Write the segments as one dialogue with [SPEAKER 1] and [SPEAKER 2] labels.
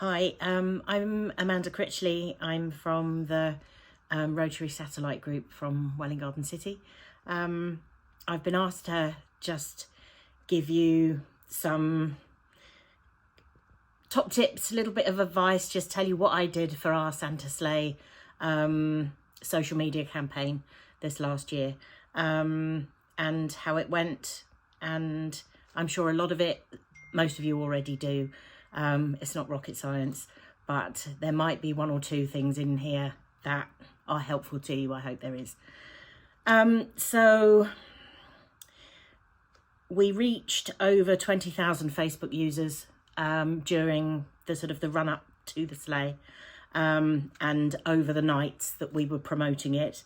[SPEAKER 1] Hi, I'm Amanda Critchley. I'm from the Rotary satellite group from Welwyn Garden City. I've been asked to just give you some top tips, a little bit of advice, just tell you what I did for our Santa Sleigh social media campaign this last year, and how it went. And I'm sure a lot of it, most of you already do. It's not rocket science, but there might be one or two things in here that are helpful to you. I hope there is. So we reached over 20,000 Facebook users during the run up to the sleigh, and over the nights that we were promoting it.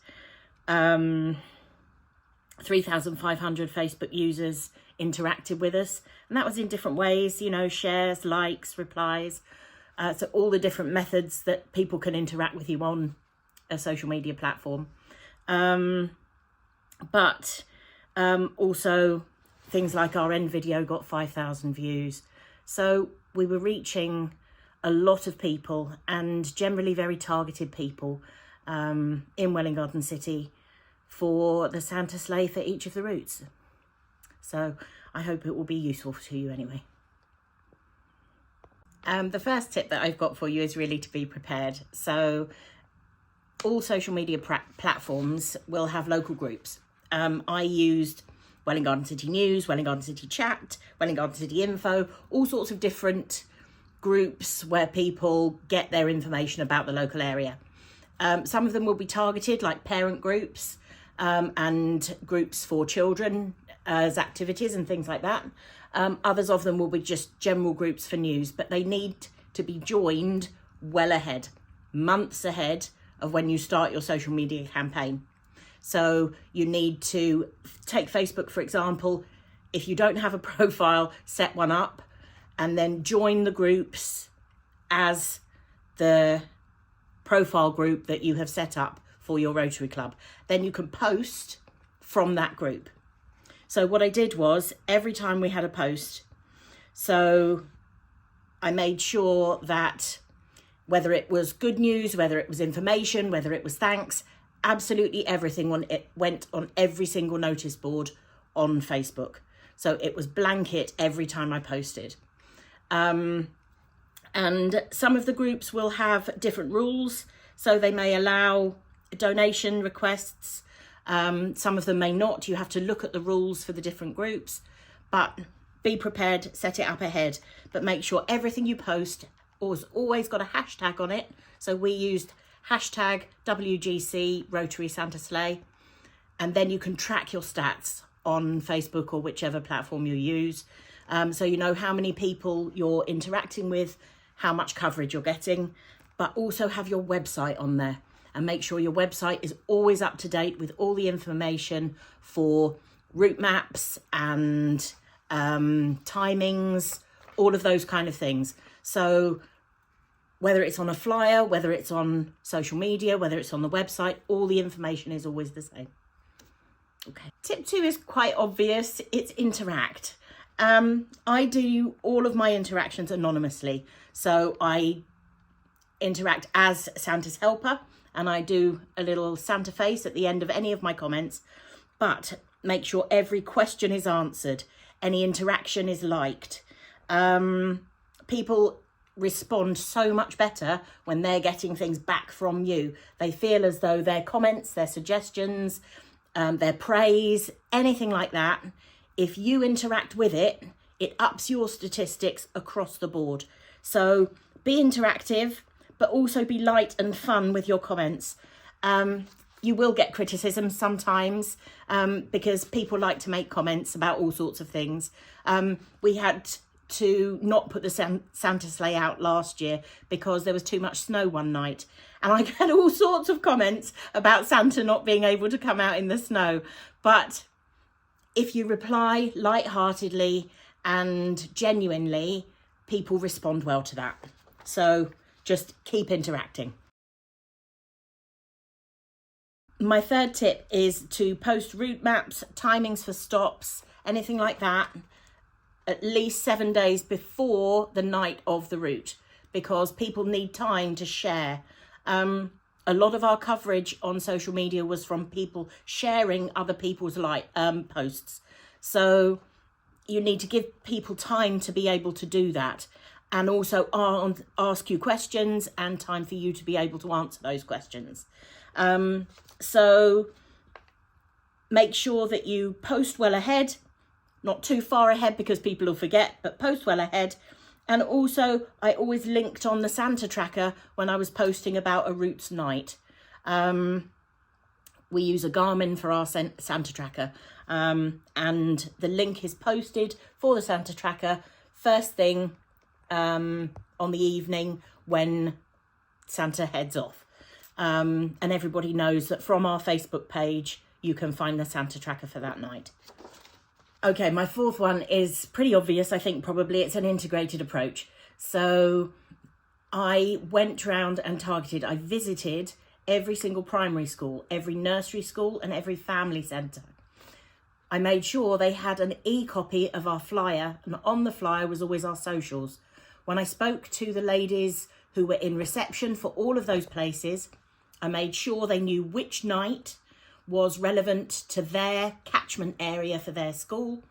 [SPEAKER 1] 3,500 Facebook users interacted with us, and that was in different ways, shares, likes, replies, so all the different methods that people can interact with you on a social media platform. But also things like our end video got 5,000 views, so we were reaching a lot of people, and generally very targeted people in Welwyn Garden City for the Santa Sleigh for each of the routes. So I hope it will be useful to you anyway. The first tip that I've got for you is really to be prepared. So all social media platforms will have local groups. I used Welwyn Garden City News, Welwyn Garden City Chat, Welwyn Garden City Info, all sorts of different groups where people get their information about the local area. Some of them will be targeted, like parent groups, and groups for children as activities and things like that. Others of them will be just general groups for news, but they need to be joined well ahead, months ahead of when you start your social media campaign. So you need to take Facebook, for example. If you don't have a profile, set one up and then join the groups as the profile group that you have set up for your Rotary Club. Then you can post from that group. So what I did was, every time we had a post, so I made sure that whether it was good news, whether it was information, whether it was thanks, absolutely everything went on every single notice board on Facebook. So it was blanket every time I posted. And some of the groups will have different rules, so they may allow donation requests. Some of them may not. You have to look at the rules for the different groups, but be prepared, set it up ahead, but make sure everything you post has always got a hashtag on it. So we used hashtag WGC Rotary Santa Sleigh, and then you can track your stats on Facebook or whichever platform you use. So you know how many people you're interacting with, how much coverage you're getting, but also have your website on there. And make sure your website is always up to date with all the information for route maps and timings, all of those kind of things. So whether it's on a flyer, whether it's on social media, whether it's on the website, all the information is always the same. Okay. Tip 2 is quite obvious. It's interact. I do all of my interactions anonymously. So I interact as Santa's helper, and I do a little Santa face at the end of any of my comments, but make sure every question is answered, any interaction is liked. People respond so much better when they're getting things back from you. They feel as though their comments, their suggestions, their praise, anything like that, if you interact with it, it ups your statistics across the board. So be interactive, but also be light and fun with your comments. You will get criticism sometimes because people like to make comments about all sorts of things. We had to not put the Santa Sleigh out last year because there was too much snow one night. And I get all sorts of comments about Santa not being able to come out in the snow. But if you reply lightheartedly and genuinely, people respond well to that. So just keep interacting. My third tip is to post route maps, timings for stops, anything like that, at least 7 days before the night of the route, because people need time to share. A lot of our coverage on social media was from people sharing other people's posts. So you need to give people time to be able to do that, and also ask you questions and time for you to be able to answer those questions. So make sure that you post well ahead, not too far ahead because people will forget, but post well ahead. And also, I always linked on the Santa tracker when I was posting about a Roots night. We use a Garmin for our Santa tracker, and the link is posted for the Santa tracker first thing on the evening when Santa heads off. And everybody knows that from our Facebook page, you can find the Santa tracker for that night. Okay, my fourth one is pretty obvious. I think probably it's an integrated approach. So I went round and I visited every single primary school, every nursery school and every family centre. I made sure they had an e-copy of our flyer, and on the flyer was always our socials. When I spoke to the ladies who were in reception for all of those places, I made sure they knew which night was relevant to their catchment area for their school,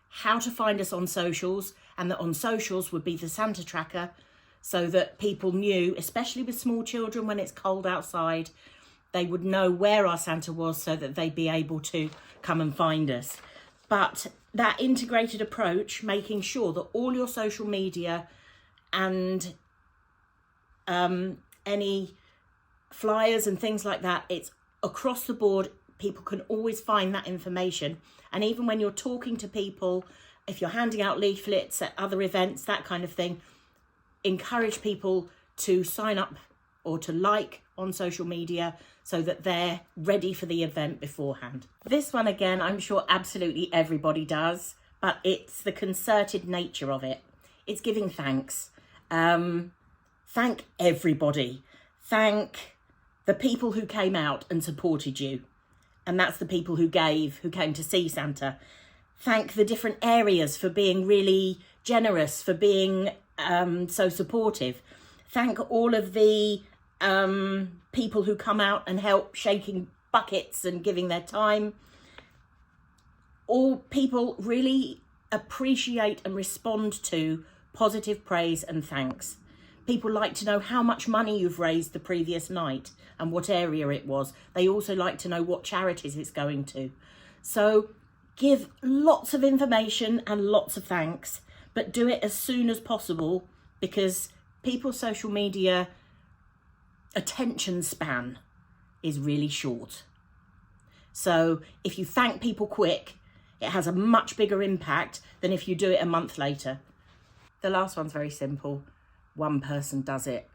[SPEAKER 1] how to find us on socials, and that on socials would be the Santa tracker, so that people knew, especially with small children when it's cold outside, they would know where our Santa was so that they'd be able to come and find us. But that integrated approach, making sure that all your social media and any flyers and things like that, it's across the board. People can always find that information. And even when you're talking to people, if you're handing out leaflets at other events, that kind of thing, encourage people to sign up or to like on social media so that they're ready for the event beforehand. This one, again, I'm sure absolutely everybody does, but it's the concerted nature of it. It's giving thanks. Thank everybody. Thank the people who came out and supported you. And that's the people who came to see Santa. Thank the different areas for being really generous, for being so supportive. Thank all of the people who come out and help shaking buckets and giving their time. All people really appreciate and respond to positive praise and thanks. People like to know how much money you've raised the previous night and what area it was. They also like to know what charities it's going to. So give lots of information and lots of thanks, but do it as soon as possible, because people's social media attention span is really short. So if you thank people quick, it has a much bigger impact than if you do it a month later. The last one's very simple. One person does it.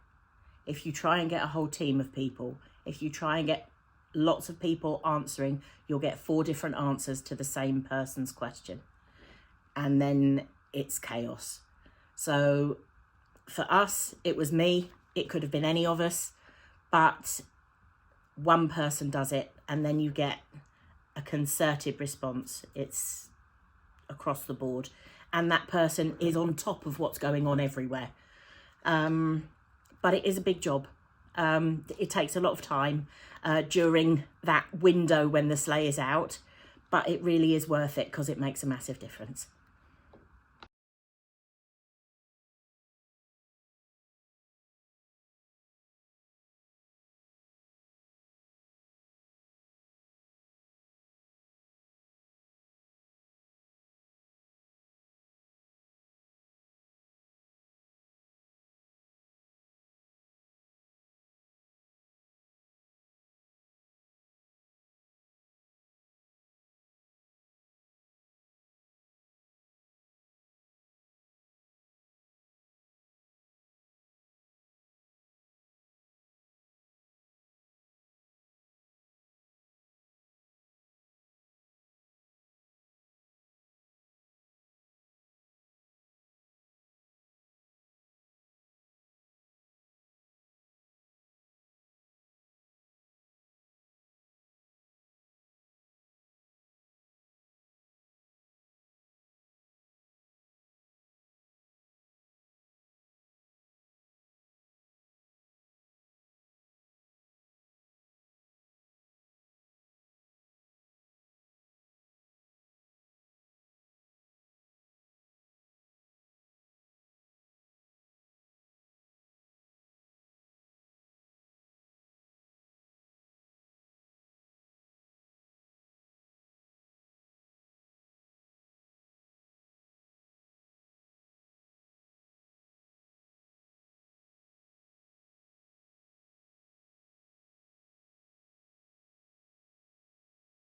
[SPEAKER 1] If you try and get a whole team of people, if you try and get lots of people answering, you'll get 4 different answers to the same person's question. And then it's chaos. So for us, it was me. It could have been any of us, but one person does it, and then you get a concerted response. It's across the board. And that person is on top of what's going on everywhere. But it is a big job. It takes a lot of time during that window when the sleigh is out, but it really is worth it because it makes a massive difference.